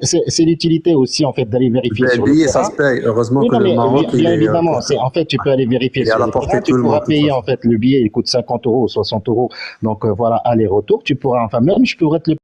c'est l'utilité aussi en fait d'aller vérifier Le sur le billet, ça terrain. se paye. Heureusement Oui, que non, le mais Maroc, bien évidemment, en fait, tu peux aller vérifier il est à sur la le portée terrain, de tout tu le monde, pourras de toute payer en façon. fait le billet, il coûte 50 euros ou 60 euros. Donc voilà, aller-retour, tu pourras, enfin même je pourrais te le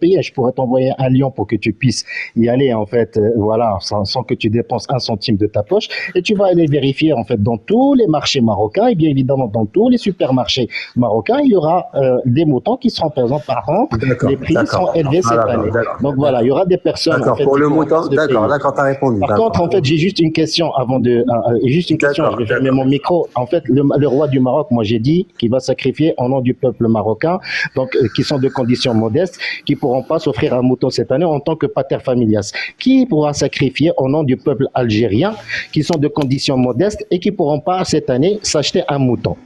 payer, je pourrais t'envoyer un lien pour que tu puisses y aller en fait, voilà, sans que tu dépenses un centime de ta poche, et tu vas aller vérifier en fait dans tous les marchés marocains, et bien évidemment dans tous les supermarchés marocains, il y aura des moutons qui seront présents. Par contre, les D'accord, prix sont d'accord. élevés Ah, cette d'accord, année. d'accord, Donc voilà, il y d'accord. aura des personnes en D'accord, fait pour qui le pourront pas mouton, se le d'accord, payer. d'accord, t'as répondu, Par contre, en d'accord. fait, j'ai juste une question avant de. Juste une question, je D'accord, vais fermer mon d'accord. micro. En fait, le roi du Maroc, moi j'ai dit qu'il va sacrifier au nom du peuple marocain, donc qui sont de conditions modestes, qui pourront pas s'offrir un mouton cette année en tant que pater familias. Qui pourra sacrifier au nom du peuple algérien, qui sont de conditions modestes et qui pourront pas cette année s'acheter un mouton?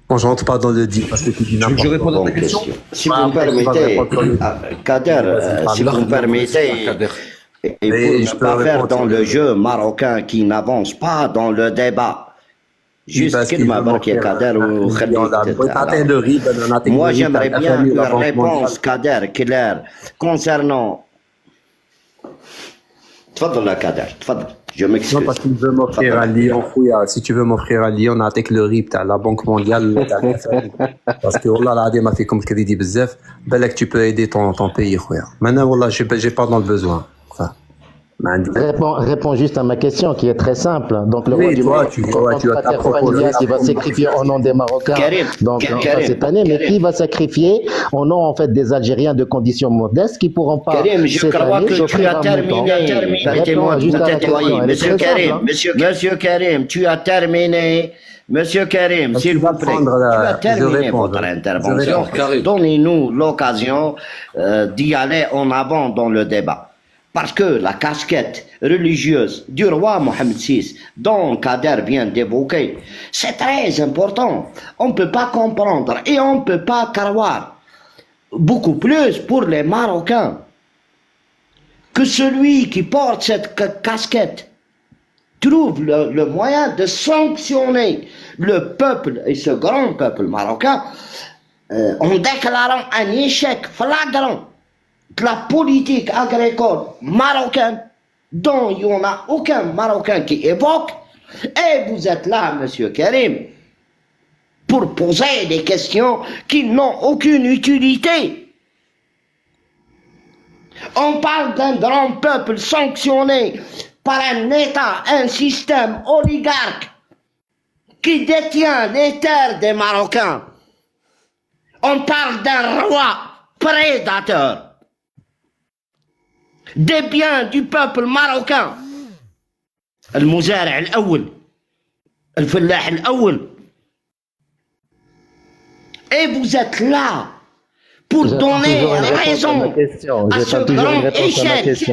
On rentre pas dans le deal parce que tu dis Tu veux que je n'importe quoi. réponde à ta Bonne question? question. Si Bah, vous me après, tu vas me permettez, répondre sur le Kader, Vas-y, parle. si vous me permettez, Kader. et pour Mais ne je peux pas faire répondre dans sur le le... jeu marocain qui n'avance pas dans le débat, Oui, juste parce qu'il كلمة veut برك يا m'offrir كادر un million وخليك là. بغيت نعطيه على le RIB, انا نعطيك Moi, le RIB تاع j'aimerais ال bien FMI une la Banque réponse, mondiale. Kader, claire, concernant. تفضل يا كادر, تفضل. Je Non, m'excuse. parce qu'il veut m'offrir un lion, خويا. Si tu veux m'offrir un lion, نعطيك le RIB تاع la Banque mondiale تاع ال FMI. Parce que والله العظيم ما فيكم الكريدي بزاف. بالك tu peux aider ton pays, خويا. Maintenant, والله, j'ai pas dans le besoin. Enfin, ما عندي. Réponds juste à ma question qui est très simple. Donc le roi Oui, du toi, Maroc, tu en vois, tant tu que as ta pater proposition. familias, il va sacrifier au nom des Marocains. Karim, Donc pas Karim, cette année, mais qui va sacrifier au nom en fait des Algériens de conditions modestes qui pourront pas Karim, je cette crois année que tu s'offrir as un terminé. mouton. Permettez-moi Réponds de vous juste à la tutoyer. question, elle est Monsieur très simple. Karim, Monsieur Karim, tu as terminé. Monsieur Karim, Donc, s'il tu vas vous plaît, prendre tu as je terminé réponds, votre je intervention. réponds. Karim. Donnez-nous l'occasion d'y aller en avant dans le débat. Parce que la casquette religieuse du roi Mohamed VI, dont Kader vient d'évoquer, c'est très important. On ne peut pas comprendre et on ne peut pas croire. Beaucoup plus pour les Marocains que celui qui porte cette casquette trouve le moyen de sanctionner le peuple et ce grand peuple marocain en déclarant un échec flagrant de la politique agricole marocaine dont il n'y en a aucun Marocain qui évoque. Et vous êtes là, Monsieur Karim, pour poser des questions qui n'ont aucune utilité. On parle d'un grand peuple sanctionné par un État, un système oligarque qui détient les terres des Marocains. On parle d'un roi prédateur des biens du peuple marocain. المزارع الأول, الفلاح الأول. Et vous êtes là pour donner raison à ce grand échec.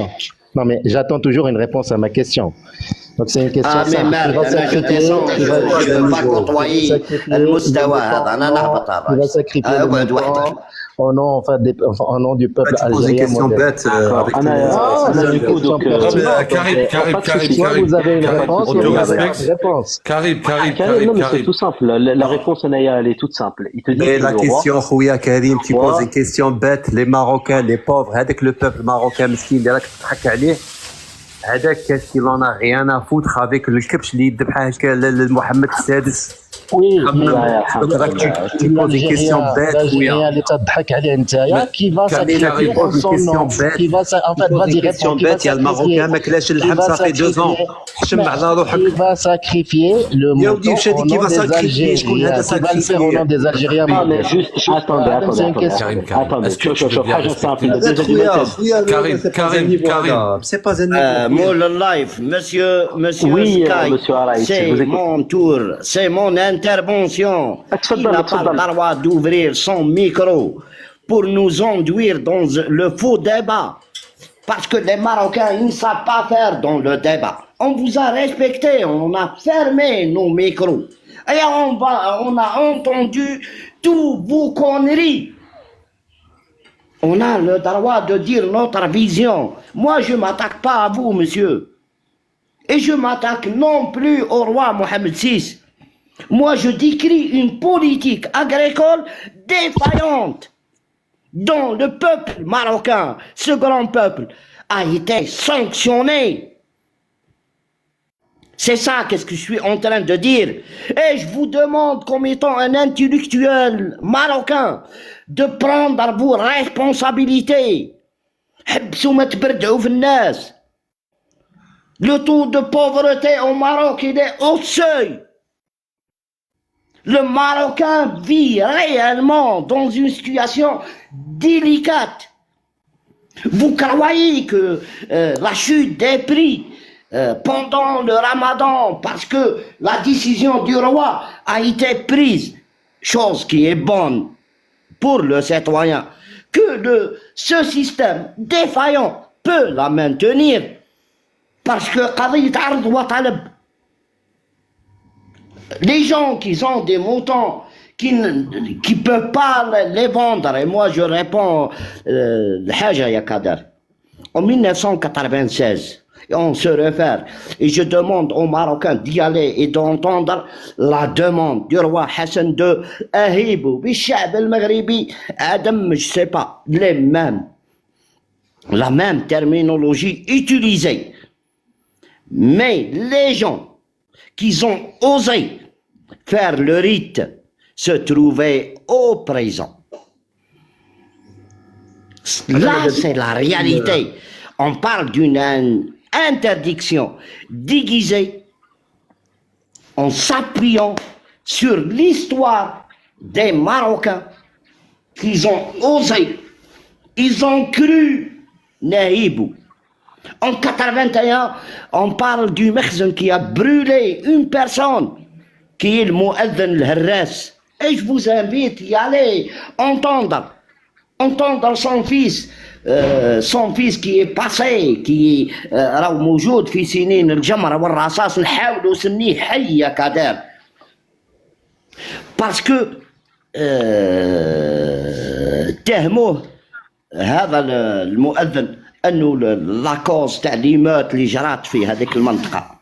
Non, mais j'attends toujours une réponse à ma question. Donc c'est une question Ah mais simple. merde, je descends, je ne peux pas côtoyer المستوى هذا, أنا نهبط Il va sacrifier le اقعد mouton وحدك. au nom du peuple Tu poses des algérien questions modeste. bêtes avec tout le monde. Du coup, donc, Soit vous avez une réponse, on soit te vous avez respecte. une réponse. Karim, non, mais c'est tout simple. La réponse, Anaya, elle est toute simple. Il te dit Mais que la le roi, question, خويا Karim, tu Roi. poses une question bête. Les Marocains, les pauvres, هذاك le peuple marocain مسكين اللي راك تضحك عليه. هذاك qu'est-ce qu'il en a rien à foutre avec le الكبش اللي يذبحه محمد السادس. Oui, Donc là, tu poses des questions bêtes, l'Algérien, خويا. l'État de عليه نتايا, qui va Karim, sacrifier tu en poses son des questions nom, bêtes. qui va en fait Tu poses vas-y des questions réponds, qui va bêtes. Il y a le sacrifier, Marocain ما كلاش اللحم ça fait 2 ans. حشم على روحك. qui va sacrifier le يا ودي mouton وش هذيك au qui nom va des sacrifier شكون هذا Algériens, qui va le faire au nom sacrifier des Algériens. non, mais juste, attendez, Karim, attendez, est-ce que tu veux bien حاجة respecter simple. Déjà du خويا United. خويا Karim, c'est pas un Karim, niveau Karim. là. C'est pas un niveau. Moule Life, monsieur Oui, Sky, monsieur Araïs, je c'est vous écoute. mon tour, c'est mon intervention. Il n'a pas le droit d'ouvrir son micro pour nous enduire dans le faux débat. Parce que les Marocains, ils ne savent pas faire dans le débat. On vous a respecté, on a fermé nos micros. Et on a entendu toutes vos conneries. On a le droit de dire notre vision. Moi, je ne m'attaque pas à vous, monsieur. Et je m'attaque non plus au roi Mohamed VI. Moi, je décris une politique agricole défaillante dont le peuple marocain, ce grand peuple, a été sanctionné. C'est ça qu'est-ce que je suis en train de dire. Et je vous demande, comme étant un intellectuel marocain, de prendre vos responsabilités. Le taux de pauvreté au Maroc, il est au seuil. Le Marocain vit réellement dans une situation délicate. Vous croyez que la chute des prix pendant le Ramadan, parce que la décision du roi a été prise, chose qui est bonne pour le citoyen, que ce système défaillant peut la maintenir, parce que les gens qui ont des moutons qui ne peuvent pas les vendre, et moi je réponds en 1996, et on se réfère, et je demande aux Marocains d'y aller et d'entendre la demande du roi Hassan de Ahibou, Bishab al-Maghribi, Adam, je sais pas, la même terminologie utilisée. Mais les gens qui ont osé faire le rite se trouvaient au présent. Là, c'est la réalité. On parle d'une interdiction déguisée en s'appuyant sur l'histoire des Marocains qu'ils ont osé, ils ont cru Nahibou. En 81, on parle du Mekhzen qui a brûlé une personne, qui est le Mouadhan al-Harras. Et je vous invite à y aller, entendre son fils qui est passé, qui راه موجود في سنين الجمرة والرصاص نحاولوا سنيه حي يا كادر. Parce que اتهموه هذا المؤذن انه لا كوز تاع ليموت اللي جرات في هذيك المنطقة.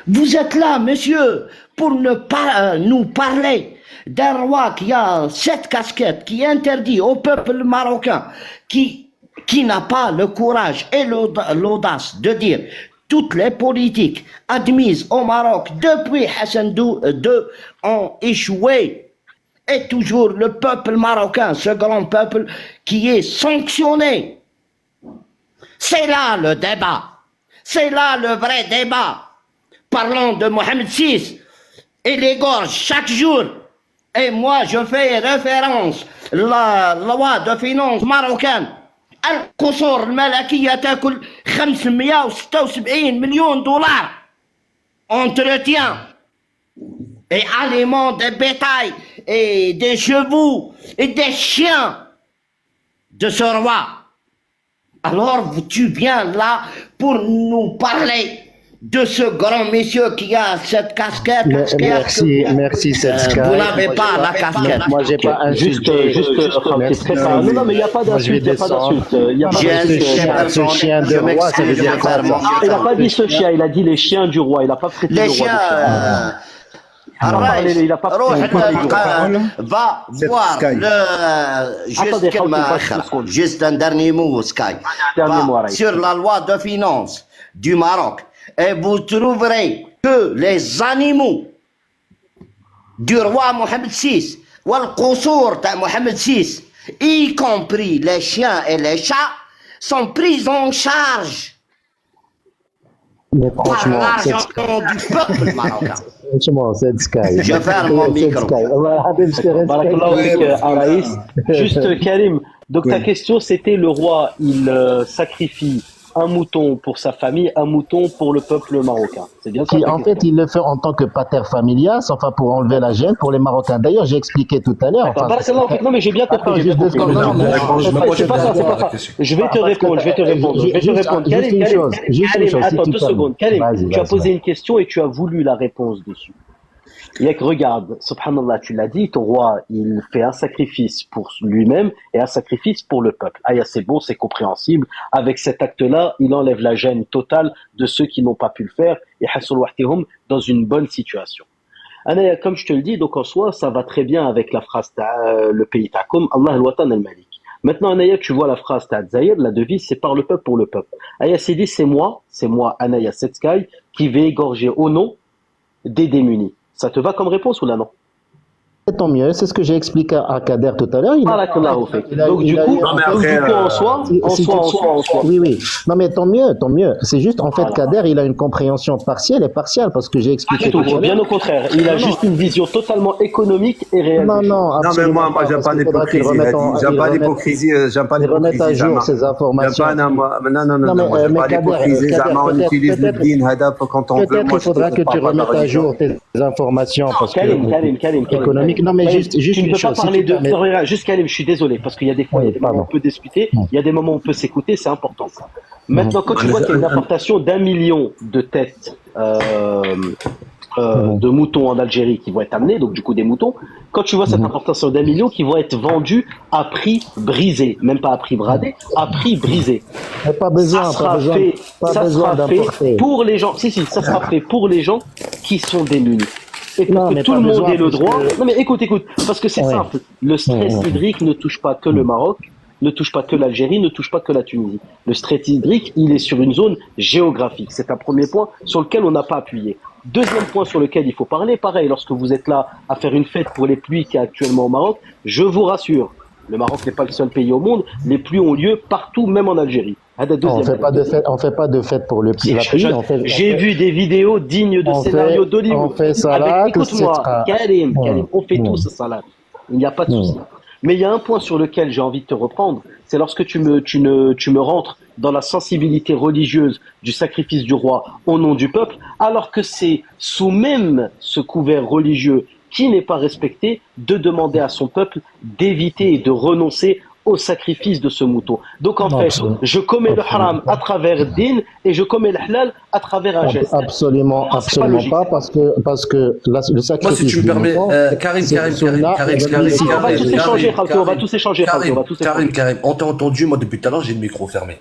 Vous êtes là, monsieur, pour ne pas nous parler d'un roi qui a cette casquette, qui interdit au peuple marocain, qui n'a pas le courage et l'audace de dire toutes les politiques admises au Maroc depuis Hassan II ont échoué. Et toujours le peuple marocain, ce grand peuple qui est sanctionné. C'est là le débat. C'est là le vrai débat. Parlons de Mohamed VI et l'égorge chaque jour. Et moi, je fais référence la loi de finances marocaine. القصور الملكية تاكل 576 مليون دولار. Entretien et aliments de bétail et des chevaux et des chiens de ce roi. Alors tu viens là pour nous parler de ce grand monsieur qui a cette casquette. Merci, Sedska. Vous n'avez pas la casquette. Moi, j'ai pas un Juste, non, mais il n'y a pas d'insulte, il n'y a pas d'insulte. Ce chien de roi, ça veut dire quoi? Il n'a pas dit ce chien, il a dit les chiens du roi, il n'a pas traité le roi de chien. Il n'a pas va voir juste un dernier mot, Sky. Sur la loi de finances du Maroc. Et vous trouverez que les animaux du roi Mohamed VI, ou le qusur de Mohamed VI, y compris les chiens et les chats, sont pris en charge par l'argent du peuple marocain. Franchement, c'est Sky. Je ferme mon micro. Juste Karim, donc ta question c'était le roi, il sacrifie un mouton pour sa famille, un mouton pour le peuple marocain. C'est bien ça? En fait, il le fait en tant que pater familias, enfin pour enlever la gêne pour les Marocains. D'ailleurs, j'ai expliqué tout à l'heure. Non, mais j'ai bien compris. C'est pas ça. Je vais te répondre. Juste une chose. Attends 2 secondes. Karim, tu as posé une question et tu as voulu la réponse dessus. Yak, regarde, subhanallah, tu l'as dit, ton roi, il fait un sacrifice pour lui-même et un sacrifice pour le peuple. Ah, c'est bon, c'est compréhensible. Avec cet acte-là, il enlève la gêne totale de ceux qui n'ont pas pu le faire et hasul wahtihum dans une bonne situation. Comme je te le dis, donc en soi, ça va très bien avec la phrase le pays takum, Allah al-Watan al-Malik. Maintenant, Anaya, tu vois la phrase Zahir, la devise, c'est par le peuple pour le peuple. Aya s'est dit, c'est moi, Anaya Setskai, qui vais égorger au nom des démunis. Ça te va comme réponse ou là, non? Tant mieux, c'est ce que j'ai expliqué à Kader tout à l'heure. Donc du coup, en soi. Oui. Non mais tant mieux. C'est juste, en fait, Kader, il a une compréhension partielle parce que j'ai expliqué tout à l'heure. Bien au contraire, il a juste une vision totalement économique et réelle. Non, mais moi, j'aime pas l'hypocrisie. J'aime pas l'hypocrisie. Remettre à jour ces informations. Non, j'aime pas l'hypocrisie. On utilise le din quand on veut. Peut-être qu'il faudra que tu remettes à jour tes informations parce que économique. Non, mais juste tu ne peux pas parler de. Juste Kalim, je suis désolé, parce qu'il y a des fois, il y a des moments où on peut discuter, il y a des moments où on peut s'écouter, c'est important. Maintenant, quand tu vois qu'il y a une importation d'1 million de têtes de moutons en Algérie qui vont être amenées, donc du coup des moutons, quand tu vois cette importation d'1 million qui vont être vendus à prix brisé, même pas à prix bradé, à prix brisé. Pas besoin d'importer. Pour les gens, ça sera fait pour les gens qui sont démunis. Et pour que tout le monde ait le droit. Non mais écoute, parce que c'est simple. Le stress hydrique ne touche pas que le Maroc, ne touche pas que l'Algérie, ne touche pas que la Tunisie. Le stress hydrique, il est sur une zone géographique. C'est un premier point sur lequel on n'a pas appuyé. Deuxième point sur lequel il faut parler, pareil, lorsque vous êtes là à faire une fête pour les pluies qu'il y a actuellement au Maroc, je vous rassure, le Maroc n'est pas le seul pays au monde, les pluies ont lieu partout, même en Algérie. On fait pas de fête pour la pluie. J'ai vu des vidéos dignes de scénarios d'Hollywood. On fait salade. Écoute-moi, Karim, on fait tous salade. Il n'y a pas de souci. Mais il y a un point sur lequel j'ai envie de te reprendre, c'est lorsque tu me rentres dans la sensibilité religieuse du sacrifice du roi au nom du peuple, alors que c'est sous même ce couvert religieux qui n'est pas respecté de demander à son peuple d'éviter et de renoncer au sacrifice de ce mouton. Donc en fait, je commets le haram à travers din et je commets le halal à travers un geste. Absolument pas parce que le sacrifice. Moi, si tu me permets, Karim, on va tous échanger. Karim, on t'a entendu, moi depuis tout à l'heure, j'ai le micro fermé.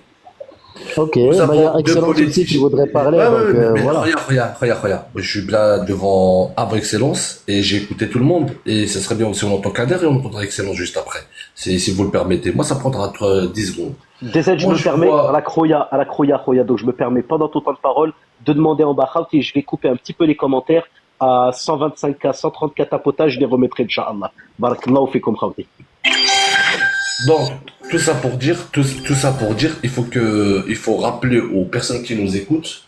Ok, il y a Excellence aussi qui voudrait parler. Regarde, je suis là devant Arbre Excellence et j'ai écouté tout le monde et ça serait bien aussi on entend Kader et on entendra Excellence juste après, si vous le permettez. Moi, ça prendra 10 secondes. Déjà, je me permets à la Kroya, donc je me permets pendant ton temps de parole de demander en bas et je vais couper un petit peu les commentaires à 125K, 134 tapotages, je les remettrai Inch'Allah. Barakallahu fikum khawti. Donc, tout ça pour dire, il faut rappeler aux personnes qui nous écoutent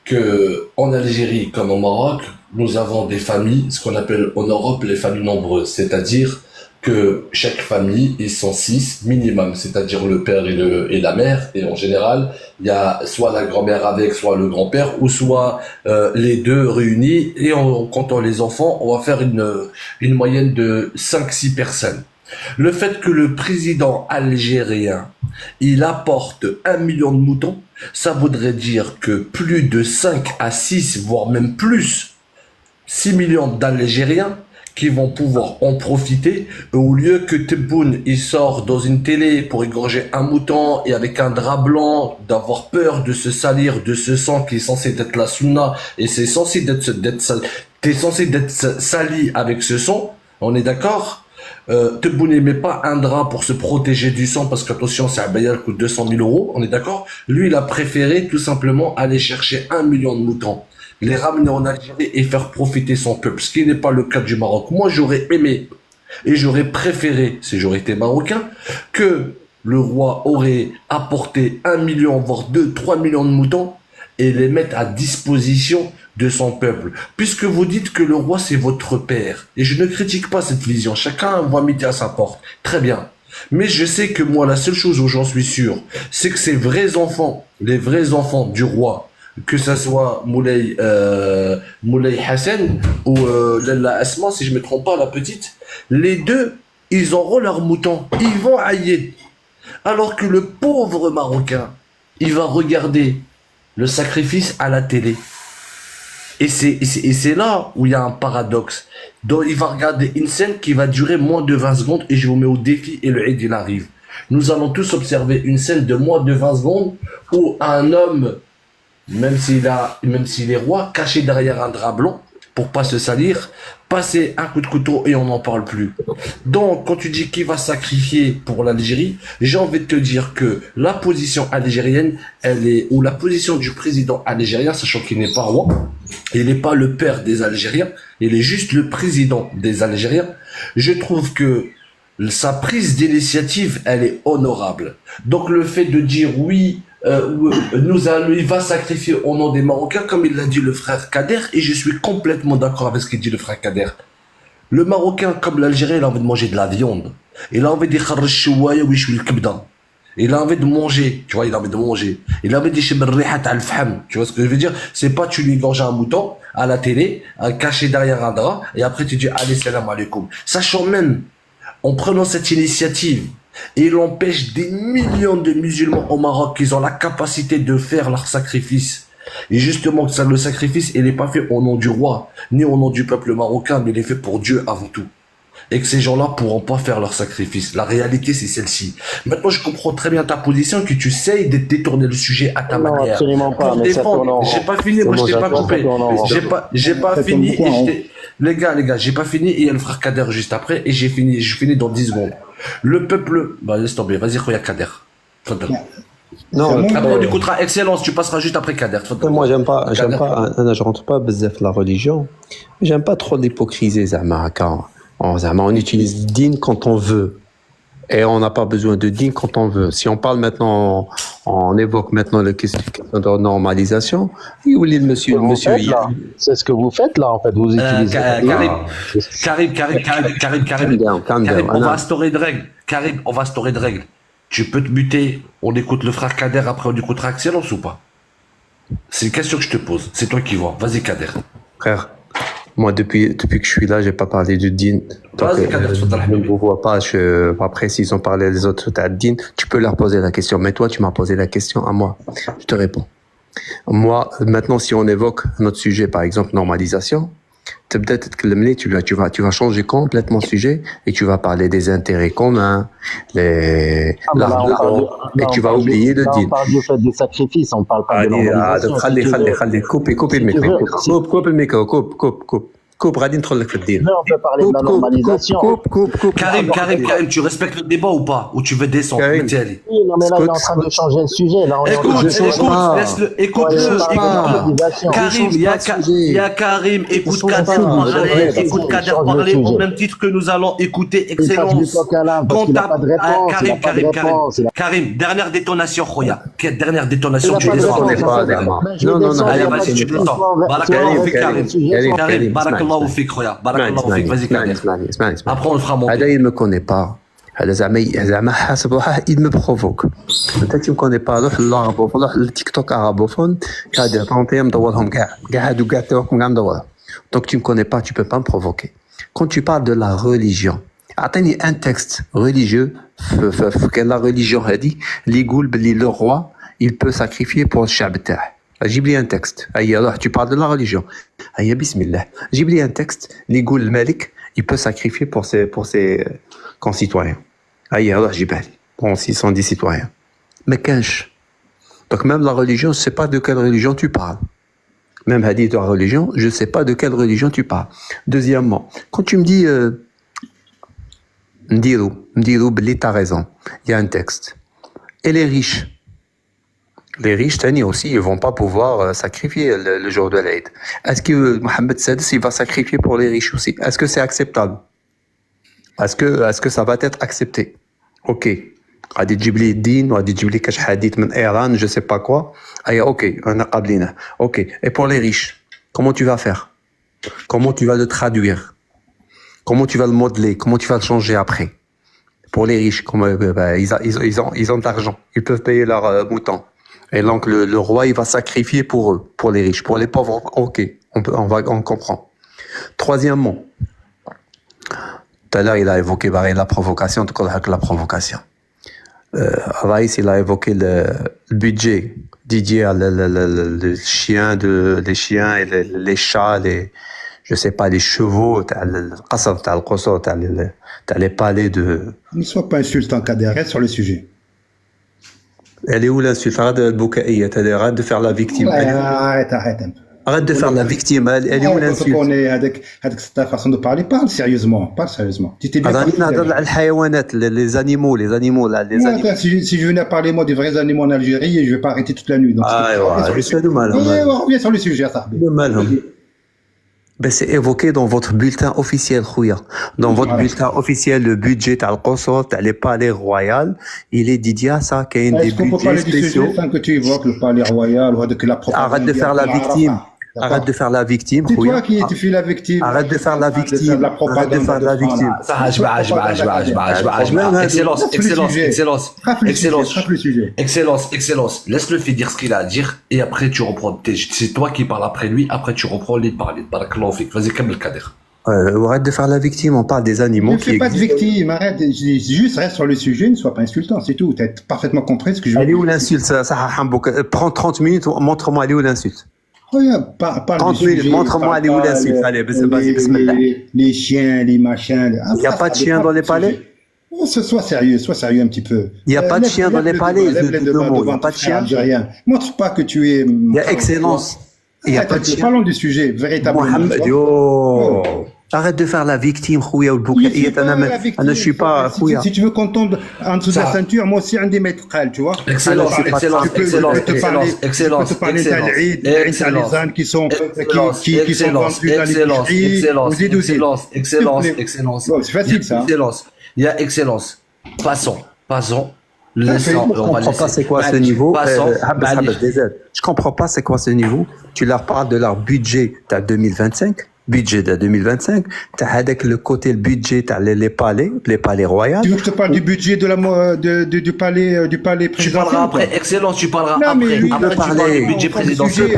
que en Algérie comme au Maroc, nous avons des familles, ce qu'on appelle en Europe les familles nombreuses, c'est-à-dire que chaque famille ils sont 6 minimum, c'est-à-dire le père et la mère, et en général, il y a soit la grand-mère avec, soit le grand-père, ou soit les deux réunis, et en comptant les enfants, on va faire une moyenne de 5-6 personnes. Le fait que le président algérien, il apporte 1 million de moutons, ça voudrait dire que plus de 5 à 6, voire même plus, 6 millions d'Algériens qui vont pouvoir en profiter, au lieu que Tebboune, il sort dans une télé pour égorger un mouton et avec un drap blanc, d'avoir peur de se salir de ce sang qui est censé être la sunna, et c'est censé t'es censé d'être sali avec ce sang, on est d'accord? Tebboune ne met pas un drap pour se protéger du sang parce qu'attention, c'est un bayal qui coûte 200 000 euros, on est d'accord? Lui, il a préféré tout simplement aller chercher 1 million de moutons, les ramener en Algérie et faire profiter son peuple, ce qui n'est pas le cas du Maroc. Moi, j'aurais aimé et j'aurais préféré, si j'aurais été marocain, que le roi aurait apporté 1 million, voire 2-3 millions de moutons et les mettre à disposition de son peuple. Puisque vous dites que le roi c'est votre père, et je ne critique pas cette vision, chacun voit midi à sa porte, très bien. Mais je sais que moi, la seule chose où j'en suis sûr, c'est que ces vrais enfants, les vrais enfants du roi, que ça soit Moulay Hassan ou Lalla Asma, si je me trompe pas, la petite, les deux, ils auront leurs moutons, ils vont hailler. Alors que le pauvre Marocain, il va regarder le sacrifice à la télé. Et c'est là où il y a un paradoxe. Donc il va regarder une scène qui va durer moins de 20 secondes et je vous mets au défi et le Eid il arrive. Nous allons tous observer une scène de moins de 20 secondes où un homme, même s'il est roi, caché derrière un drap blanc, pour pas se salir, passer un coup de couteau et on n'en parle plus. Donc, quand tu dis qui va sacrifier pour l'Algérie, j'ai envie de te dire que la position algérienne, ou la position du président algérien, sachant qu'il n'est pas roi, il n'est pas le père des Algériens, il est juste le président des Algériens, je trouve que sa prise d'initiative, elle est honorable. Donc, le fait de dire oui, il va sacrifier au nom des Marocains, comme il l'a dit le frère Kader, et je suis complètement d'accord avec ce qu'il dit le frère Kader. Le Marocain, comme l'Algérien, il a envie de manger de la viande. Il a envie de kharj chouaya ou yishwi al-kebda. Il a envie de manger, tu vois, il a envie de manger. Il a envie de shim rihat al-faham. Tu vois ce que je veux dire? C'est pas tu lui gorges un mouton à la télé, caché derrière un drap, et après tu dis allez, salam alaikum. Sachant même, en prenant cette initiative, et il empêche des millions de musulmans au Maroc qui ont la capacité de faire leur sacrifice. Et justement, le sacrifice, il n'est pas fait au nom du roi, ni au nom du peuple marocain, mais il est fait pour Dieu avant tout. Et que ces gens-là pourront pas faire leur sacrifice. La réalité, c'est celle-ci. Maintenant, je comprends très bien ta position, que tu essayes de détourner le sujet à ta manière. Absolument pas. Pour défendre, j'ai pas fini, moi je t'ai pas coupé. J'ai pas fini, les gars, j'ai pas fini, et il y a le frère Kader juste après, et je finis dans 10 secondes. Le peuple, laisse tomber, vas-y, Khoya Kader. Non, après on écoutera Excellence, tu passeras juste après Kader. moi j'aime pas, je rentre pas bzaf la religion. J'aime pas trop l'hypocrisie, Zama. On utilise din quand on veut. Et on n'a pas besoin de din quand on veut. Si on parle maintenant, on évoque maintenant la question de normalisation, oui, monsieur, c'est ce que vous faites là, en fait. Vous utilisez. Karim, on va instaurer de règles. Karim, on va instaurer de règles. Tu peux te muter, on écoute le frère Kader, après on écoutera Excellence ou pas? C'est une question que je te pose. C'est toi qui vois. Vas-y, Kader. Frère, moi, depuis que je suis là, j'ai pas parlé de din. Je ne vous vois pas. Après, s'ils ont parlé les autres de din, tu peux leur poser la question. Mais toi, tu m'as posé la question à moi. Je te réponds. Moi, maintenant, si on évoque notre sujet, par exemple, normalisation, peut-être que tu vas changer complètement le sujet et tu vas parler des intérêts communs, et tu vas oublier le din. On parle du fait du sacrifice, on parle pas de normalisation. Coupe le micro, coupe, غادي ندخل لك في الدين. On peut parler de la normalisation. Karim, tu respectes le débat ou pas? Ou tu veux descendre? Oui, non, mais là, il est en train de changer le sujet. Là, Karim, il y a Karim, écoute Kader parler au même titre que nous allons écouter Excellence. Karim, dernière détonation, Khoya. Dernière détonation, tu descends. Non. Allez, vas-y, tu descends. Barakallahu fik, Karim. Barakallahu fik, Khoya. Barakallahu fik, vas-y, Kader. Après, on le fera monter. هذا il me connaît pas. هذا زعما حاسب روحه il me provoque. انت ما connais pas. روح للعربوفون، روح للتيك توك عربوفون، هذا طونطي مدورهم كاع هادو كاع توكم كاع مدورهم. Donc tu me connais pas, tu peux pas me provoquer. Quand tu parles de la religion, اعطيني un texte religieux في la religion هذه اللي يقول باللي le roi il peut sacrifier pour le الشعب تاعه. جيب لي un texte. هيا روح tu parles de la religion. هيا بسم الله. جيب لي un texte اللي يقول الملك il peut sacrifier pour ses concitoyens. هيا روح جيبها لي. Bon, 610 citoyens. Mais كانش. Donc même la religion, je sais pas de quelle religion tu parles. Même hadith de la religion, je sais pas de quelle religion tu parles. Deuxièmement, quand tu me dis Mdirou, Bli, t'as raison. Il y a un texte. Et les riches, Tani aussi, ils vont pas pouvoir sacrifier le jour de l'Aïd. Est-ce que Mohamed Sadis, il va sacrifier pour les riches aussi? Est-ce que c'est acceptable? Est-ce que ça va être accepté? Ok. غادي تجيب لي الدين وغادي تجيب لي كاش حديث من ايران je sais pas quoi. Ok, انا قابلينه. Ok. Et pour les riches, comment tu vas faire? Comment tu vas le traduire? Comment tu vas le modeler? Comment tu vas le changer après? Pour les riches, ils ont de l'argent, ils peuvent payer leurs moutons. Et donc le roi, il va sacrifier pour eux, pour les riches. Pour les pauvres, ok, on comprend. Troisièmement, tout à l'heure, il a évoqué la provocation, la provocation. Raïs, il a évoqué le budget dédié à les chiens et les chats, je sais pas, les chevaux, les palais de... Ne sois pas insultant, Kader, reste sur le sujet. Elle est où l'insulte? Arrête de faire la victime. Arrête un peu. Arrête de faire la victime. Elle est où l'insulte? On est avec cette façon de parler. Parle sérieusement. Parle sérieusement. Tu t'es bien les animaux, là, les animaux. Si je venais parler, moi, des vrais animaux en Algérie, je vais pas arrêter toute la nuit. Donc, on revient sur le sujet, ça. Ben, c'est évoqué dans votre bulletin officiel, Khouya. Dans votre bulletin officiel, le budget al qasr, les palais royal, il est dédié à ça, qu'il y a des budgets spéciaux. Sans que tu évoques le palais royal ou que la propagande. Arrête de faire la victime. Arrête de faire la victime. C'est toi qui fais la victime. Arrête de faire la victime. Arrête de faire la victime. Excellence. Laisse-le dire ce qu'il a à dire et après tu reprends. C'est toi qui parles après lui, après tu reprends les parler. Vas-y, Kamel Kader. Arrête de faire la victime, on parle des animaux qui existent. Ne fais pas de victime, arrête. Juste reste sur le sujet, ne sois pas insultant, c'est tout. Tu as parfaitement compris ce que je veux dire. Elle est où l'insulte? Prends 30 minutes, montre-moi elle est où l'insulte. 30 minutes, montre-moi elle est où l'insulte. Allez, les chiens, les machins. Il n'y a pas de chiens dans les palais? Sois sérieux un petit peu. Il n'y a pas de chiens dans les palais, il n'y a pas de chiens. Montre pas que tu es... Il y a excellence. Il n'y a pas de chiens. Parlons du sujet, véritablement. Mohamed, arrête de faire la victime, Khouya, je suis pas Khouya. Si tu veux qu'on tombe en dessous de la ceinture, moi aussi, un des maîtres, tu vois. Excellence. Tu peux parler d'Al-Eid, qui sont vendus dans les Excellence. C'est facile, ça. Il y a excellence. Passons. Je comprends pas c'est quoi ce niveau. Je comprends pas c'est quoi ce niveau. Tu leur parles de leur budget à 2025. Budget de 2025, tu as avec le côté le budget, tu as les palais royaux. Tu veux que je te parle du budget du palais présidentiel? Tu parleras après, excellence, tu parleras non, après. Mais après, tu parles du budget présidentiel.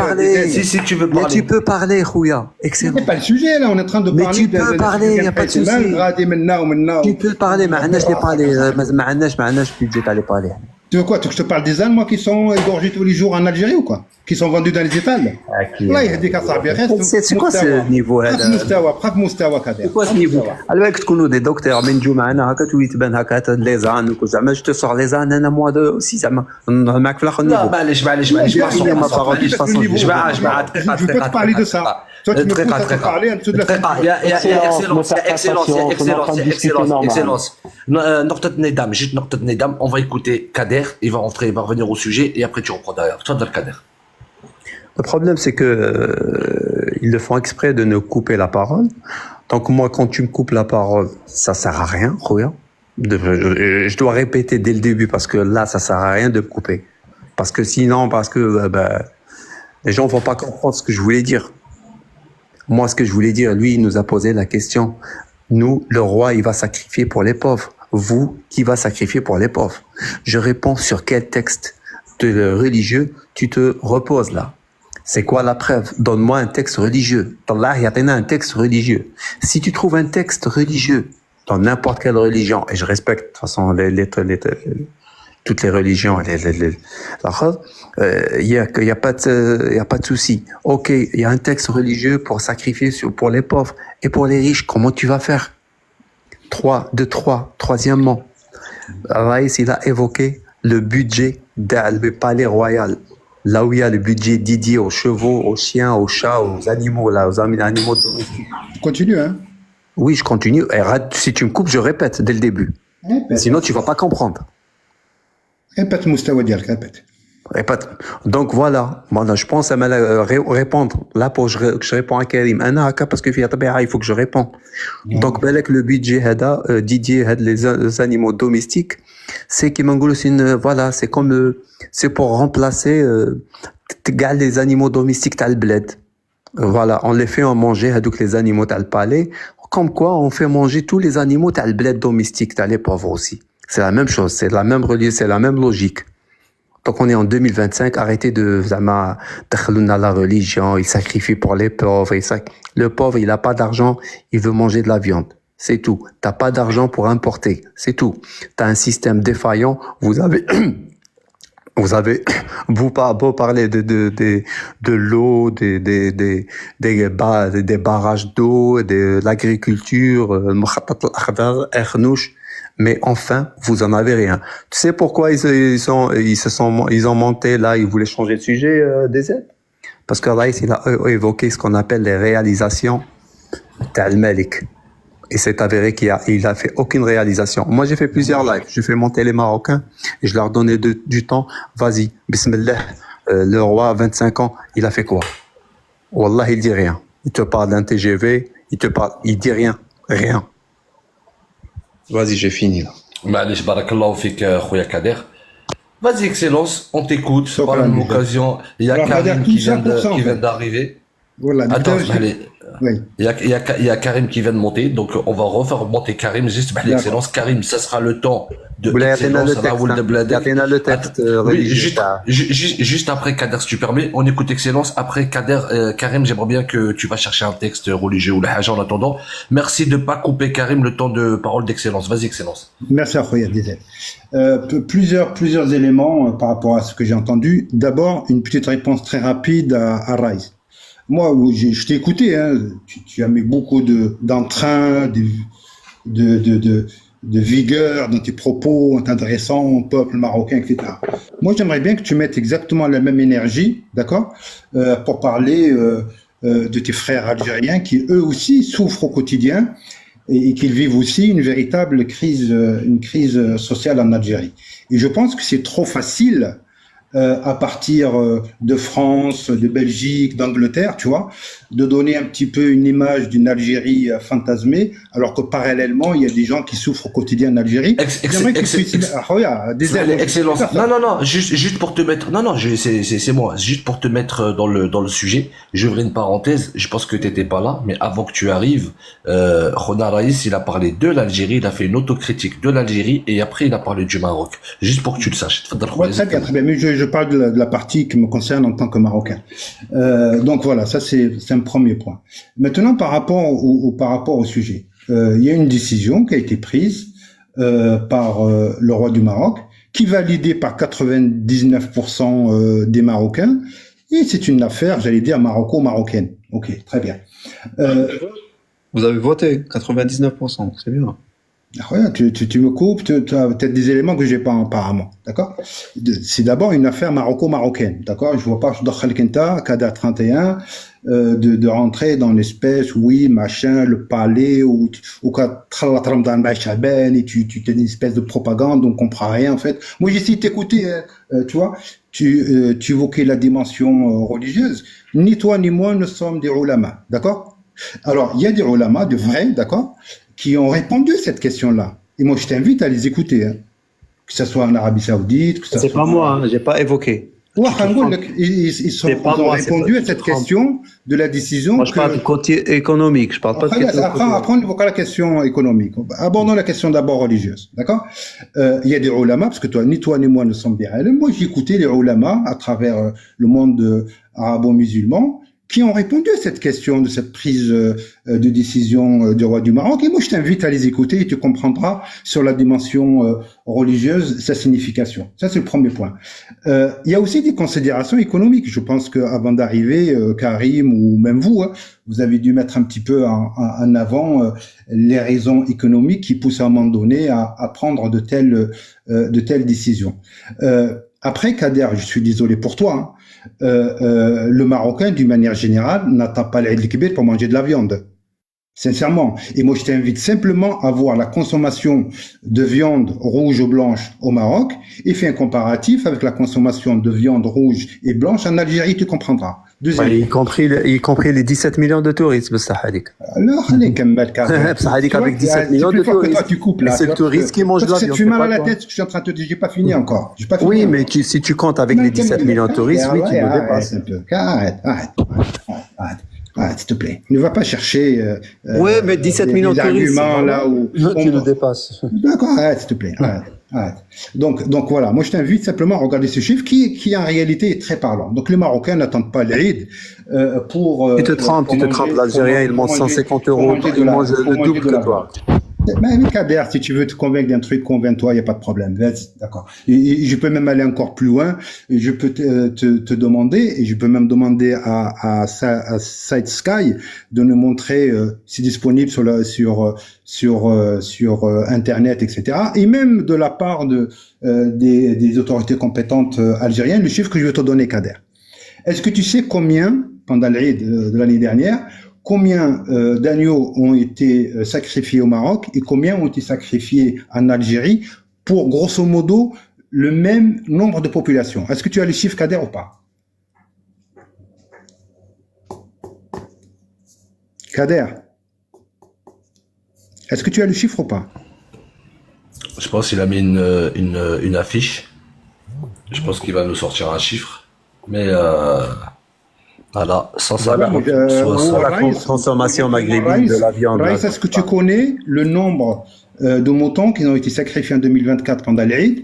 Si tu veux parler. Mais tu peux parler, Khouya. Excellent. C'est pas le sujet, là, on est en train de parler. Mais tu peux parler, il n'y a pas de souci. Tu peux parler, mais je n'ai pas les budget à les parler. Tu veux quoi? Tu veux que je te parle des Allemands qui sont égorgés tous les jours en Algérie ou quoi? Qui sont vendus dans les étals? Là, il y a des cas. C'est quoi ce niveau là? C'est quoi ce niveau? Alors que tu des docteurs, je te sors les ânes, moi aussi, ça m'a. Je peux te parler de ça. Toi, tu me pousses à te parler en dessous de la Il y a excellence. Noktat Nedam, on va écouter Kader, il va revenir au sujet et après tu reprends derrière. Toi, Kader. Le problème, c'est que ils le font exprès de ne couper la parole. Donc moi, quand tu me coupes la parole, ça sert à rien, Khouya. Je dois répéter dès le début parce que là, ça sert à rien de me couper. Parce que sinon, les gens vont pas comprendre ce que je voulais dire. Moi, ce que je voulais dire, lui, il nous a posé la question. Nous, le roi, il va sacrifier pour les pauvres. Vous, qui va sacrifier pour les pauvres? Je réponds sur quel texte de religieux tu te reposes là? C'est quoi la preuve? Donne-moi un texte religieux. Allah, il y a un texte religieux. Si tu trouves un texte religieux dans n'importe quelle religion, et je respecte de toute façon toutes les religions, il y a pas de souci. Ok, il y a un texte religieux pour sacrifier pour les pauvres et pour les riches. Comment tu vas faire? Troisièmement, Allah, il a évoqué le budget du palais royal. Là où il y a le budget dédié aux chevaux, aux chiens, aux chats, aux animaux, aux animaux domestiques. Continue, hein? Oui, je continue. Et si tu me coupes, je répète dès le début. Sinon, tu vas pas comprendre. Répète, Moustawa Dialk, répète. Donc voilà, je pense à répondre. Là, pour que je réponds à Karim, parce que il faut que je réponde. Donc, le budget dédié les animaux domestiques, c'est c'est comme c'est pour remplacer les animaux domestiques t'as le bled. Voilà, on les fait manger les animaux t'as le palais. Comme quoi, on fait manger tous les animaux t'as le bled domestique t'as les pauvres aussi. C'est la même chose, c'est la même logique. Donc on est en 2025, arrêtez de la religion, il sacrifie pour les pauvres. Le pauvre, il n'a pas d'argent, il veut manger de la viande. C'est tout. T'as pas d'argent pour importer. C'est tout. T'as un système défaillant. Vous avez beau parler de l'eau, des barrages d'eau, de l'agriculture, mais enfin, vous en avez rien. Tu sais pourquoi ils ont monté là, ils voulaient changer de sujet, des aides? Parce que Raïs, il a évoqué ce qu'on appelle les réalisations d'Al-Malik. Et c'est avéré qu'il a fait aucune réalisation. Moi, j'ai fait plusieurs lives. J'ai fait monter les Marocains et je leur donnais du temps. Vas-y, bismillah. Le roi, 25 ans, il a fait quoi? Wallah, il dit rien. Il te parle d'un TGV, il dit rien. Rien. Vas-y, j'ai fini là. Ma'alish, barakallahu fik, Khouya Kader. Vas-y, Excellence, on t'écoute. Par la même occasion, il y a Karim qui vient d'arriver. Voilà, attends, oui. Il y a Karim qui vient de monter, donc on va refaire monter Karim, juste l'excellence. Karim, ça sera le temps de Excellence, Raoul de Bladek. Le texte oui, juste après Kader, si tu permets, on écoute Excellence. Après Kader, Karim, j'aimerais bien que tu vas chercher un texte religieux ou la haja en attendant. Merci de pas couper Karim le temps de parole d'Excellence. Vas-y, Excellence. Merci à Khoya Dizel. Plusieurs éléments par rapport à ce que j'ai entendu. D'abord, une petite réponse très rapide à Raïs. Moi, je t'ai écouté, hein, tu as mis beaucoup d'entrain, de vigueur dans tes propos en t'adressant au peuple marocain, etc. Moi, j'aimerais bien que tu mettes exactement la même énergie, d'accord, pour parler de tes frères algériens qui, eux aussi, souffrent au quotidien et qu'ils vivent aussi une véritable crise sociale en Algérie. Et je pense que c'est trop facile à partir de France, de Belgique, d'Angleterre, tu vois, de donner un petit peu une image d'une Algérie fantasmée, alors que parallèlement, il y a des gens qui souffrent au quotidien en Algérie. Excellence. Non, juste pour te mettre, c'est moi, juste pour te mettre dans le sujet, j'ouvre une parenthèse, je pense que t'étais pas là, mais avant que tu arrives, Rona Raïs, il a parlé de l'Algérie, il a fait une autocritique de l'Algérie, et après il a parlé du Maroc. Juste pour que tu le saches. Très bien, mais je parle de la partie qui me concerne en tant que Marocain. Donc voilà, ça c'est un premier point. Maintenant, par rapport au sujet, il y a une décision qui a été prise par le roi du Maroc, qui est validée par 99% des Marocains, et c'est une affaire, j'allais dire, maroco-marocaine. Ok, très bien. Vous avez voté 99%, c'est bien. Ouais, tu me coupes, tu as peut-être des éléments que j'ai pas apparemment, d'accord? C'est d'abord une affaire maroco-marocaine, d'accord? Je vois pas Kader 31 de rentrer dans l'espèce, oui, machin, le palais ou et tu t'es une espèce de propagande, donc on comprend rien en fait. Moi j'essaie de t'écouter, tu vois, tu évoquais la dimension religieuse. Ni toi ni moi ne sommes des ulama, d'accord? Alors il y a des ulama de vrais, d'accord, qui ont répondu à cette question-là. Et moi, je t'invite à les écouter, hein. Que ce soit en Arabie Saoudite, que ça soit... C'est pas moi, hein, j'ai pas évoqué. Ouais, ils ont répondu à cette question de la décision. Moi, je parle du côté économique, je parle pas de question. Après, on évoquera la question économique. Abordons la question d'abord religieuse, d'accord? Il y a des ulama, parce que ni toi ni moi ne sommes des réels. Moi, j'ai écouté les ulama à travers le monde arabo-musulman, qui ont répondu à cette question de cette prise de décision du roi du Maroc. Et moi, je t'invite à les écouter et tu comprendras sur la dimension religieuse sa signification. Ça, c'est le premier point. Il y a aussi des considérations économiques. Je pense qu'avant d'arriver, Karim ou même vous, hein, vous avez dû mettre un petit peu en avant les raisons économiques qui poussent à un moment donné à prendre de telles décisions. Après, Kader, je suis désolé pour toi, hein, le Marocain, d'une manière générale, n'attend pas l'Aïd el-Kibir pour manger de la viande. Sincèrement. Et moi, je t'invite simplement à voir la consommation de viande rouge ou blanche au Maroc et fais un comparatif avec la consommation de viande rouge et blanche en Algérie, tu comprendras. Ouais, y compris les 17 millions de touristes, Sahadik. Alors, Sahadik avec 17 millions de touristes. C'est le touriste qui mange de la viande. Tu fais mal à la tête, je suis en train de te dire, j'ai pas fini encore. Oui, mais si tu comptes avec les 17 millions de touristes, oui, tu me dépasses. Arrête, s'il te plaît. Ne va pas chercher. Oui, mais 17 millions de touristes. Arguments là où. Tu le dépasses. D'accord, arrête, s'il te plaît. Arrête. Donc voilà, moi je t'invite simplement à regarder ce chiffre qui en réalité est très parlant. Donc les Marocains n'attendent pas l'Eid pour. Tu te trompes, l'Algérien il mange 150 €, il mange le double que toi. Mais Kader, si tu veux te convaincre d'un truc, convainc-toi, il n'y a pas de problème. D'accord. Et je peux même aller encore plus loin. Et je peux te demander, et je peux même demander à Side Sky de nous montrer si disponible sur Internet, etc. Et même de la part des autorités compétentes algériennes, le chiffre que je vais te donner, Kader. Est-ce que tu sais combien, pendant l'Aïd de l'année dernière, combien d'agneaux ont été sacrifiés au Maroc et combien ont été sacrifiés en Algérie pour, grosso modo, le même nombre de populations? Est-ce que tu as les chiffres, Kader, ou pas? Kader, est-ce que tu as le chiffre ou pas? Je pense qu'il a mis une affiche. Je pense qu'il va nous sortir un chiffre. Mais voilà, Voilà, la consommation maghrébine de la viande. Raïs, est-ce que tu connais le nombre de moutons qui ont été sacrifiés en 2024 pendant l'Aïd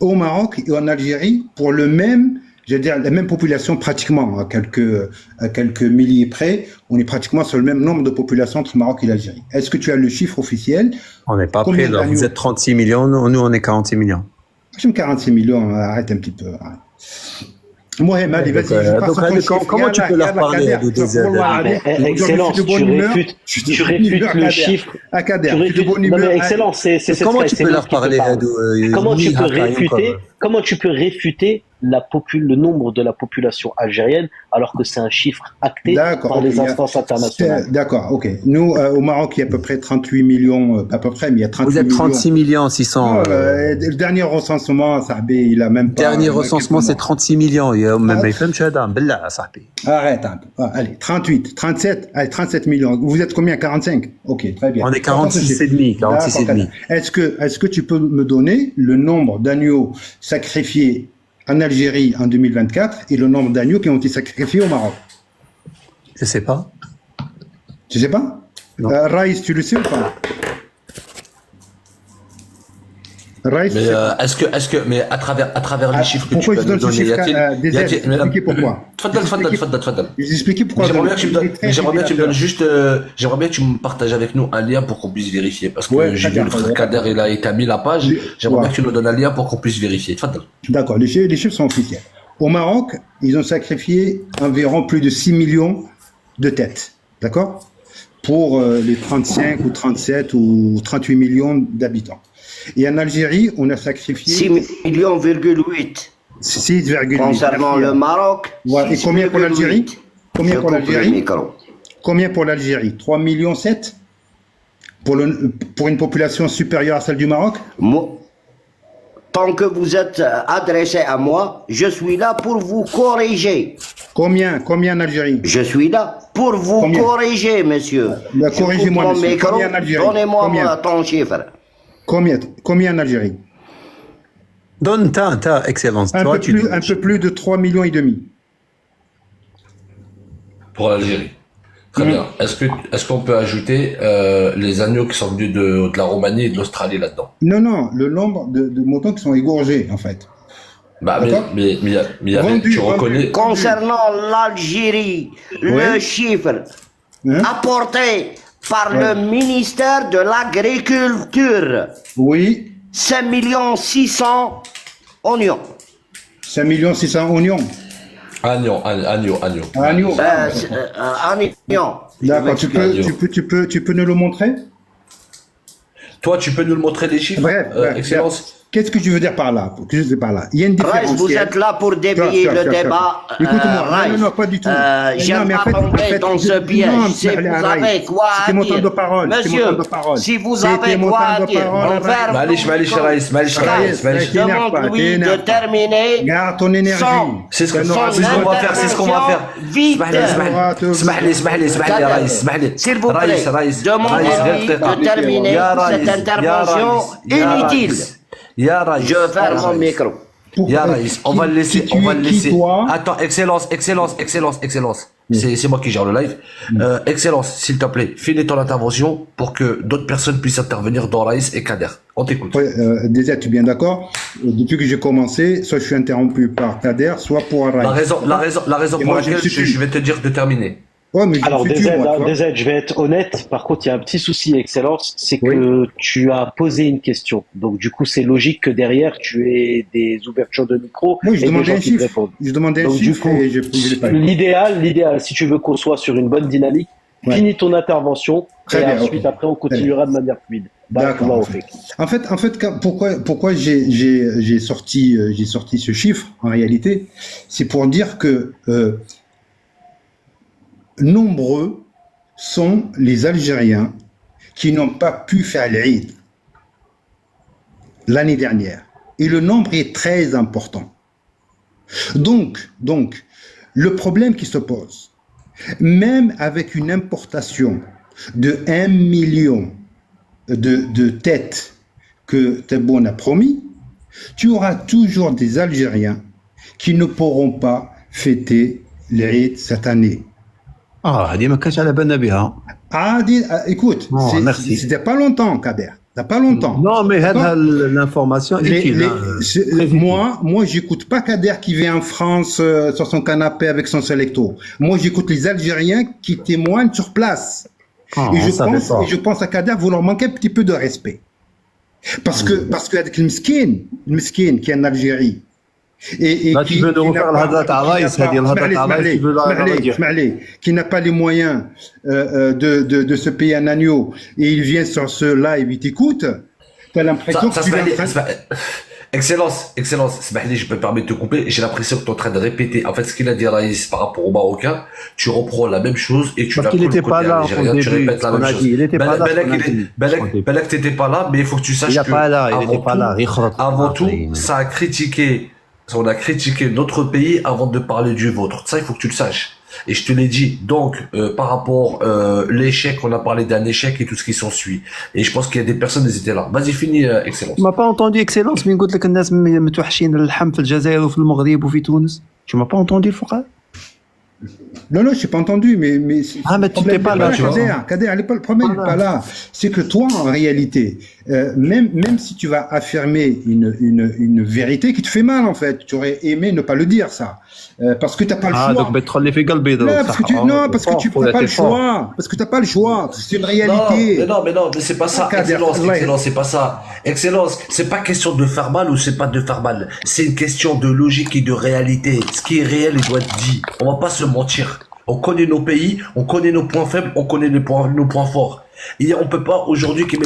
au Maroc et en Algérie pour le même, je veux dire, la même population pratiquement, à quelques milliers près, on est pratiquement sur le même nombre de populations entre le Maroc et l'Algérie. Est-ce que tu as le chiffre officiel? On n'est pas près, là. Vous êtes 36 millions, nous on est 46 millions. J'aime 46 millions, arrête un petit peu. Arrête. Mohamed, allez, vas-y. Comment tu peux leur parler de DZ? Excellence, tu réfutes le chiffre. Excellence, c'est comment tu peux leur parler? Comment tu peux réfuter le nombre de la population algérienne alors que c'est un chiffre acté par les instances internationales? D'accord, ok. Nous, au Maroc, il y a à peu près 38 millions, à peu près, mais il y a 38 millions. Vous êtes 36 millions 600. Le dernier recensement, Sahabi, il a même pas... Le dernier recensement, c'est 36 millions. Même pas fait Shadam, Billah, Sahabi. Arrête un peu. Allez, 38, 37, allez, 37 millions. Vous êtes combien? 45? Ok, très bien. On est 46,5, 46,5. Est-ce que tu peux me donner le nombre d'agneaux sacrifiés en Algérie en 2024 et le nombre d'agneaux qui ont été sacrifiés au Maroc? Je sais pas. Tu sais pas? Raïs, tu le sais ou pas? Raïs, mais mais à travers les chiffres que tu peux nous donner, expliquer pourquoi. Je vais expliquer pourquoi. J'aimerais bien que tu me donnes juste, j'aimerais bien que tu me partages avec nous un lien pour qu'on puisse vérifier, parce que j'ai vu le frère Kader il a mis la page. J'aimerais bien que tu nous donnes un lien pour qu'on puisse vérifier. D'accord, les chiffres sont officiels. Au Maroc, ils ont sacrifié environ plus de 6 millions de têtes, d'accord, pour les 35 ou 37 ou 38 millions d'habitants. Et en Algérie, on a sacrifié 6,8 millions. 6,8. Concernant le Maroc, voilà. Et combien pour l'Algérie? Combien pour l'Algérie? Combien pour l'Algérie? 3,7 millions pour une population supérieure à celle du Maroc? Tant que vous êtes adressé à moi, je suis là pour vous corriger. Combien en Algérie? Je suis là pour vous corriger, monsieur. Corrigez-moi, monsieur. Combien en Algérie? Donnez-moi ton chiffre. Combien en Algérie? Donne ta excellence. Un peu plus de 3,5 millions. Pour l'Algérie. Très bien. Est-ce qu'on peut ajouter les agneaux qui sont venus de la Roumanie et de l'Australie là-dedans? Non, le nombre de moutons qui sont égorgés, en fait. Mais tu reconnais... Concernant l'Algérie, le chiffre apporté par le ministère de l'Agriculture. Oui. 5 600 000 oignons. 5 600 000 oignons. Agneaux. Oignons. D'accord, tu peux nous le montrer? Toi, tu peux nous le montrer les chiffres? Bref, Excellence. Qu'est-ce que je veux dire par là? Il y a une différence. Vous êtes là pour dévier le débat. Écoute-moi, non, pas du tout. J'aime pas tomber dans ce piège. Si vous avez quoi à dire, monsieur, si vous avez quoi à dire, demande-lui de terminer. Garde ton énergie. C'est ce qu'on va faire. Vite. S'il vous plaît, demandez-lui de terminer cette intervention inutile. Je ferme mon micro. Ya Raïs, on va le laisser. Attends, excellence. C'est moi qui gère le live. Excellence, s'il te plaît, finis ton intervention pour que d'autres personnes puissent intervenir dans Raïs et Kader. On t'écoute. Déjà, tu es bien d'accord? Depuis que j'ai commencé, soit je suis interrompu par Kader, soit pour Raïs. La raison pour laquelle je vais te dire de terminer. Ouais, mais alors, DZ, je vais être honnête. Par contre, il y a un petit souci, Excellence, c'est que tu as posé une question. Donc, du coup, c'est logique que derrière, tu aies des ouvertures de micro. Oui, je demandais un chiffre. Et je l'ai pas. L'idéal, si tu veux qu'on soit sur une bonne dynamique, Finis ton intervention Très et bien, ensuite, ok. après, on continuera de manière fluide. D'accord. En fait, pourquoi j'ai sorti ce chiffre en réalité, c'est pour dire que nombreux sont les Algériens qui n'ont pas pu faire l'Eid l'année dernière. Et le nombre est très important. Donc, le problème qui se pose, même avec une importation de 1 million de têtes que Tebboune a promis, tu auras toujours des Algériens qui ne pourront pas fêter l'Eid cette année. هذه ما كانش على بالنا بها. Écoute, c'était pas longtemps, Kader. T'as pas longtemps. Non, mais l'information est utile. Moi, j'écoute pas Kader qui vit en France sur son canapé avec son Selecto. Moi, j'écoute les Algériens qui témoignent sur place. Et je pense à Kader, vous leur manquez un petit peu de respect. Parce que avec le miskin qui est en Algérie, qui veut nous refaire l'hadra Taïs, qui n'a pas les moyens de se payer un agneau, et il vient sur ce live, il t'écoute, t'as l'impression que tu Excellence, je me permets de te couper, j'ai l'impression que tu es en train de répéter, en fait, ce qu'il a dit Raïs par rapport aux Marocains, tu reprends la même chose et tu l'as il n'était pas là au début, tu répètes la même chose. Il n'était pas là. Belek, t'étais pas là, mais il faut que tu saches que avant tout, on a critiqué notre pays avant de parler du vôtre. Ça, il faut que tu le saches. Et je te l'ai dit, donc, par rapport l'échec, on a parlé d'un échec et tout ce qui s'ensuit. Et je pense qu'il y a des personnes qui étaient là. Vas-y, finis, Excellence. Tu m'as pas entendu, Excellence, mais قلت لك الناس متوحشين اللحم في الجزائر وفي المغرب وفي تونس. Tu m'as pas entendu, الفقراء. Non, je n'ai pas entendu, mais mais tu n'étais pas là, tu vois. Kader, le problème n'est pas là. C'est que toi, en réalité, même si tu vas affirmer une vérité qui te fait mal, en fait, tu aurais aimé ne pas le dire, ça. Parce que tu n'as pas le choix. Donc, les figues parce que tu n'as pas le choix. Parce que tu n'as pas le choix. C'est une réalité. Mais c'est pas ça. Excellence, c'est pas ça. Excellence, c'est pas question de faire mal ou c'est pas de faire mal. C'est une question de logique et de réalité. Ce qui est réel, il doit être dit. On va pas se mentir. On connaît nos pays, on connaît nos points faibles, on connaît nos points forts. Et on peut pas aujourd'hui les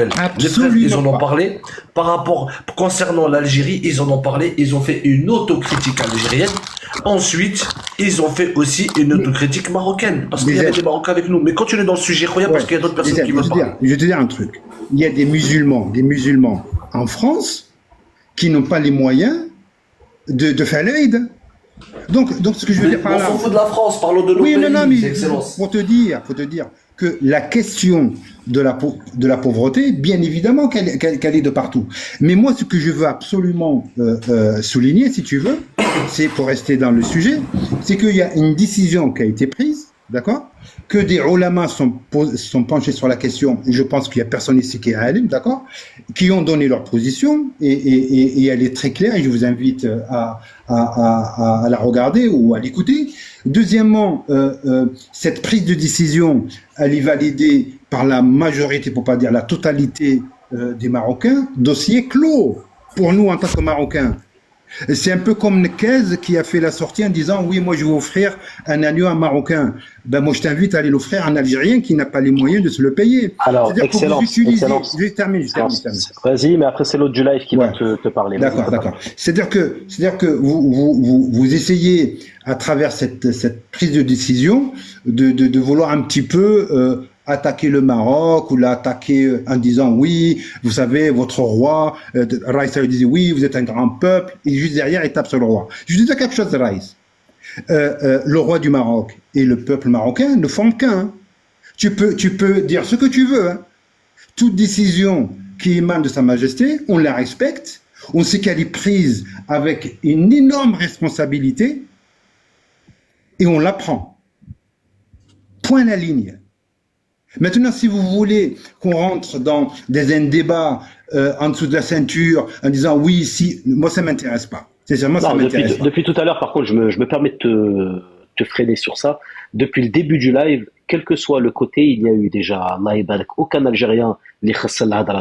frères, ils en ont parlé par rapport concernant l'Algérie, ils en ont parlé, ils ont fait une autocritique algérienne. Ensuite, ils ont fait aussi une autocritique marocaine parce qu'il y avait des Marocains avec nous. Mais continue dans le sujet, parce qu'il y a d'autres personnes qui veulent parler. Je vais te dire un truc. Il y a des musulmans en France qui n'ont pas les moyens de faire l'Eid. Donc, ce que je veux dire par là. On s'en fout de la France, parlons de nos pays. Mais faut te dire que la question de la pauvreté, bien évidemment qu'elle est de partout. Mais moi, ce que je veux absolument souligner, si tu veux, c'est pour rester dans le sujet, c'est qu'il y a une décision qui a été prise, d'accord, que des ulama sont penchés sur la question, et je pense qu'il y a personne ici qui est alim, d'accord, qui ont donné leur position, et elle est très claire, et je vous invite à la regarder ou à l'écouter. Deuxièmement, cette prise de décision, elle est validée par la majorité, pour pas dire la totalité des Marocains, dossier clos pour nous en tant que Marocains. C'est un peu comme Nekez qui a fait la sortie en disant oui, moi je vais offrir un agneau à un Marocain. Ben moi je t'invite à aller l'offrir à un Algérien qui n'a pas les moyens de se le payer. Alors, excellence. Je termine. Vas-y, mais après c'est l'autre du live qui va te parler. D'accord. C'est-à-dire que vous essayez à travers cette prise de décision de vouloir un petit peu attaquer le Maroc ou l'attaquer en disant oui, vous savez, votre roi, Raïs disait oui, vous êtes un grand peuple, et juste derrière, il tape sur le roi. Je vais dire quelque chose, Raïs. Le roi du Maroc et le peuple marocain ne forment qu'un. Tu peux dire ce que tu veux. Hein. Toute décision qui émane de Sa Majesté, on la respecte, on sait qu'elle est prise avec une énorme responsabilité, et on la prend. Point la ligne. Maintenant, si vous voulez qu'on rentre dans un débat en dessous de la ceinture, en disant oui, si, moi ça m'intéresse pas. Sincèrement, ça m'intéresse pas. Depuis tout à l'heure, par contre, je me permets de te freiner sur ça. Depuis le début du live, quel que soit le côté, il y a eu déjà, aucun Algérien,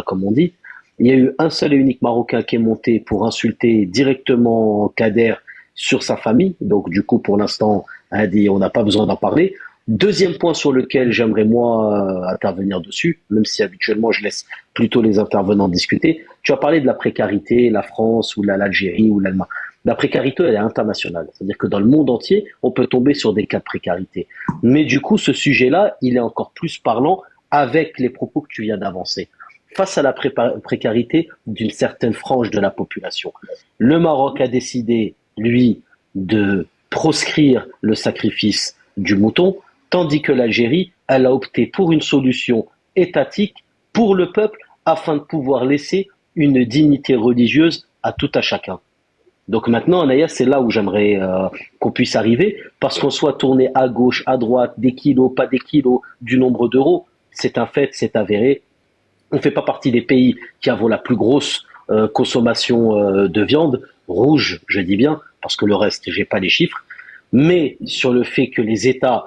comme on dit. Il y a eu un seul et unique Marocain qui est monté pour insulter directement Kader sur sa famille. Donc, du coup, pour l'instant, on n'a pas besoin d'en parler. Deuxième point sur lequel j'aimerais moi intervenir dessus, même si habituellement je laisse plutôt les intervenants discuter. Tu as parlé de la précarité, la France ou l'Algérie ou l'Allemagne. La précarité, elle est internationale. C'est-à-dire que dans le monde entier, on peut tomber sur des cas de précarité. Mais du coup, ce sujet-là, il est encore plus parlant avec les propos que tu viens d'avancer. Face à la précarité d'une certaine frange de la population, le Maroc a décidé, lui, de proscrire le sacrifice du mouton, tandis que l'Algérie, elle a opté pour une solution étatique pour le peuple afin de pouvoir laisser une dignité religieuse à tout à chacun. Donc maintenant, Anaya, c'est là où j'aimerais qu'on puisse arriver, parce qu'on soit tourné à gauche, à droite, des kilos, pas des kilos, du nombre d'euros, c'est un fait, c'est avéré. On ne fait pas partie des pays qui avons la plus grosse consommation de viande rouge, je dis bien, parce que le reste, j'ai pas les chiffres. Mais sur le fait que les États,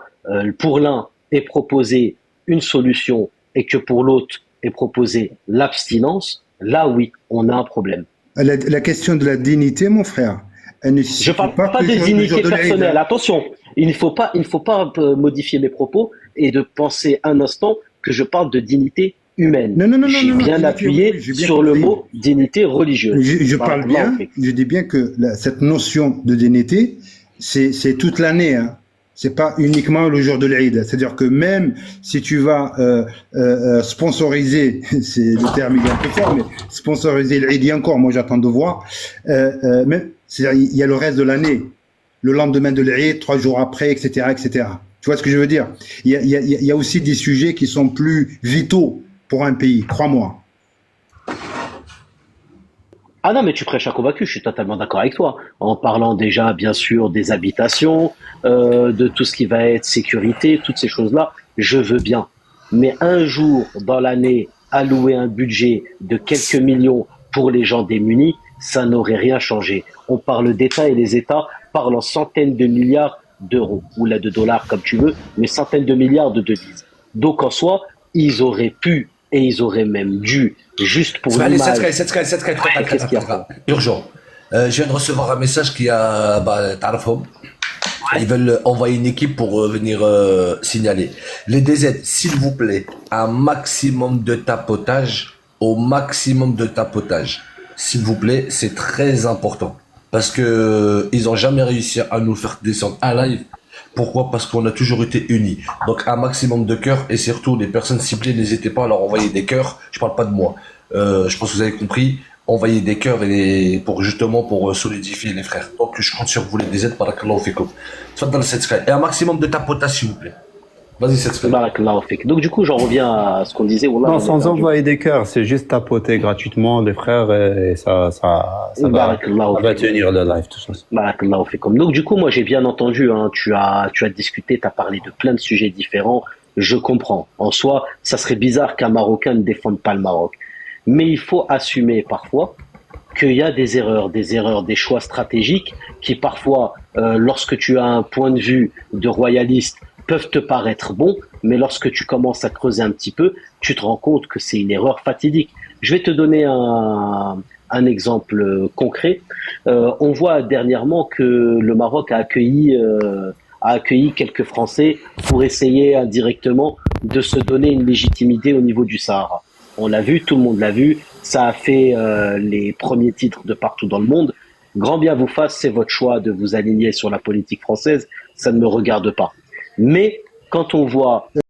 pour l'un, aient proposé une solution et que pour l'autre, aient proposé l'abstinence, là oui, on a un problème. La question de la dignité, mon frère, elle ne je parle pas de dignité personnelle. Attention, il ne faut pas modifier mes propos et de penser un instant que je parle de dignité humaine. Non, j'ai bien appuyé sur le mot dignité religieuse. Je parle bien, je dis bien que cette notion de dignité, c'est toute l'année, hein. C'est pas uniquement le jour de l'Eid. C'est-à-dire que même si tu vas sponsoriser, c'est le terme il est un peu fort, mais sponsoriser l'Eid encore, moi j'attends de voir. C'est-à-dire il y a le reste de l'année, le lendemain de l'Eid, 3 jours après, etc., etc. Tu vois ce que je veux dire? Il y a aussi des sujets qui sont plus vitaux pour un pays, crois-moi. Ah non, mais tu prêches à convaincu, je suis totalement d'accord avec toi. En parlant déjà, bien sûr, des habitations, de tout ce qui va être sécurité, toutes ces choses-là, je veux bien. Mais un jour dans l'année, allouer un budget de quelques millions pour les gens démunis, ça n'aurait rien changé. On parle d'État et les États parlent en centaines de milliards d'euros, ou là de dollars comme tu veux, mais centaines de milliards de devises. Donc en soi, ils auraient pu et ils auraient même dû, juste pour l'image. Qu'est-ce qu'il y a? Urgent. Je viens de recevoir un message qui a Tarafhom. Ils veulent envoyer une équipe pour venir signaler. Les DZ, s'il vous plaît, un maximum de tapotage, au maximum de tapotage. S'il vous plaît, c'est très important. Parce que ils n'ont jamais réussi à nous faire descendre un live. Pourquoi? Parce qu'on a toujours été unis. Donc un maximum de cœurs et surtout les personnes ciblées, n'hésitez pas à leur envoyer des cœurs. Je parle pas de moi. Je pense que vous avez compris. Envoyer des cœurs et pour solidifier les frères. Donc je compte sur vous les DZ. Barakallahu fikoum. Et un maximum de tapotage s'il vous plaît. Vas-y, Barakallahu fik. Donc du coup, j'en reviens à ce qu'on disait. Non, sans envoyer des cœurs, c'est juste tapoter gratuitement les frères et ça va tenir le live tout ça. Barakallahu fikum. Donc du coup, moi j'ai bien entendu. Hein, tu as discuté, tu as parlé de plein de sujets différents. Je comprends. En soi, ça serait bizarre qu'un Marocain ne défende pas le Maroc. Mais il faut assumer parfois qu'il y a des erreurs, des choix stratégiques qui parfois, lorsque tu as un point de vue de royaliste, peuvent te paraître bons, mais lorsque tu commences à creuser un petit peu, tu te rends compte que c'est une erreur fatidique. Je vais te donner un exemple concret. On voit dernièrement que le Maroc a accueilli quelques Français pour essayer indirectement de se donner une légitimité au niveau du Sahara. On l'a vu, tout le monde l'a vu, ça a fait les premiers titres de partout dans le monde. Grand bien vous fasse, c'est votre choix de vous aligner sur la politique française, ça ne me regarde pas. Mais quand on voit